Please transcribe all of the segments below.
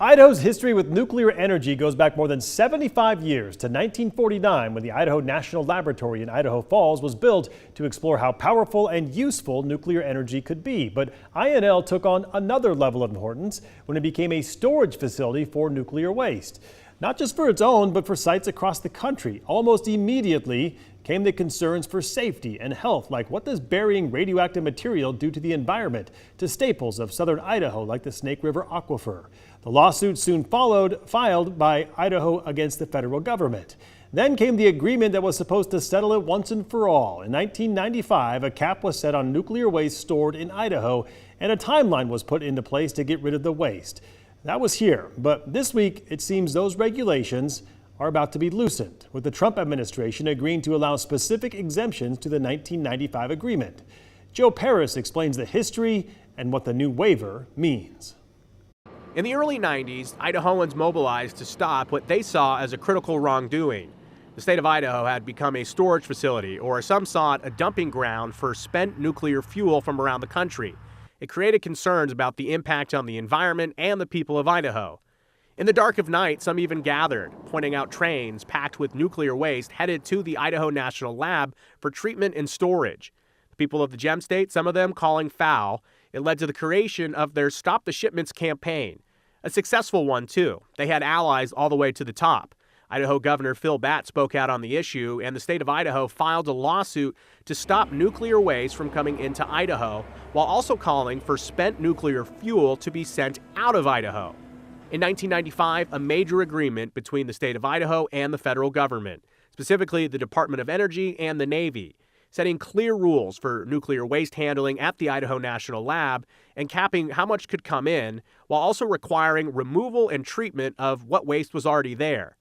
Idaho's history with nuclear energy goes back more than 75 years to 1949 when the Idaho National Laboratory in Idaho Falls was built to explore how powerful and useful nuclear energy could be. But INL took on another level of importance when it became a storage facility for nuclear waste. Not just for its own, but for sites across the country. Almost immediately came the concerns for safety and health, like what does burying radioactive material do to the environment, to staples of southern Idaho like the Snake River Aquifer. The lawsuit soon followed, filed by Idaho against the federal government. Then came the agreement that was supposed to settle it once and for all. In 1995, a cap was set on nuclear waste stored in Idaho, and a timeline was put into place to get rid of the waste. That was here, but this week it seems those regulations are about to be loosened, with the Trump administration agreeing to allow specific exemptions to the 1995 agreement. Joe Paris explains the history and what the new waiver means. In the early 90s, Idahoans mobilized to stop what they saw as a critical wrongdoing. The state of Idaho had become a storage facility, or as some saw it, a dumping ground for spent nuclear fuel from around the country. It created concerns about the impact on the environment and the people of Idaho. In the dark of night, some even gathered, pointing out trains packed with nuclear waste headed to the Idaho National Lab for treatment and storage. The people of the Gem State, some of them calling foul. It led to the creation of their Stop the Shipments campaign. A successful one, too. They had allies all the way to the top. Idaho Governor Phil Batt spoke out on the issue, and the state of Idaho filed a lawsuit to stop nuclear waste from coming into Idaho, while also calling for spent nuclear fuel to be sent out of Idaho. In 1995, a major agreement between the state of Idaho and the federal government, specifically the Department of Energy and the Navy, setting clear rules for nuclear waste handling at the Idaho National Lab and capping how much could come in, while also requiring removal and treatment of what waste was already there.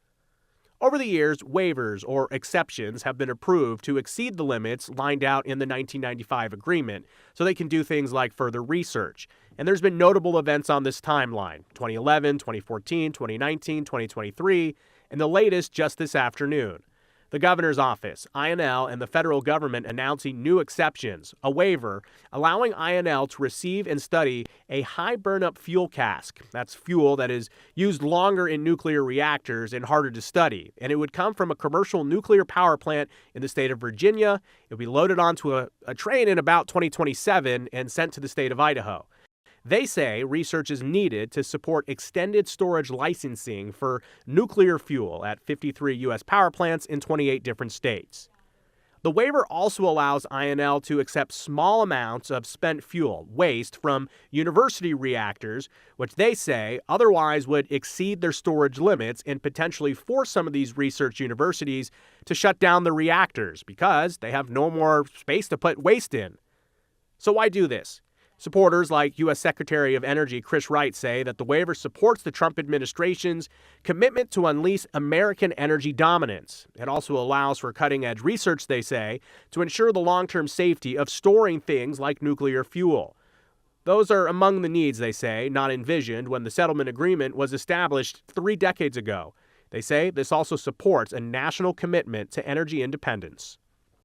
Over the years, waivers or exceptions have been approved to exceed the limits lined out in the 1995 agreement, so they can do things like further research. And there's been notable events on this timeline: 2011, 2014, 2019, 2023, and the latest just this afternoon. The governor's office, INL, and the federal government announcing new exceptions, a waiver allowing INL to receive and study a high burn-up fuel cask. That's fuel that is used longer in nuclear reactors and harder to study. And it would come from a commercial nuclear power plant in the state of Virginia. It would be loaded onto a train in about 2027 and sent to the state of Idaho. They say research is needed to support extended storage licensing for nuclear fuel at 53 U.S. power plants in 28 different states. The waiver also allows INL to accept small amounts of spent fuel waste from university reactors, which they say otherwise would exceed their storage limits and potentially force some of these research universities to shut down the reactors because they have no more space to put waste in. So why do this? Supporters like U.S. Secretary of Energy Chris Wright say that the waiver supports the Trump administration's commitment to unleash American energy dominance. It also allows for cutting-edge research, they say, to ensure the long-term safety of storing things like nuclear fuel. Those are among the needs, they say, not envisioned when the settlement agreement was established 3 decades ago. They say this also supports a national commitment to energy independence.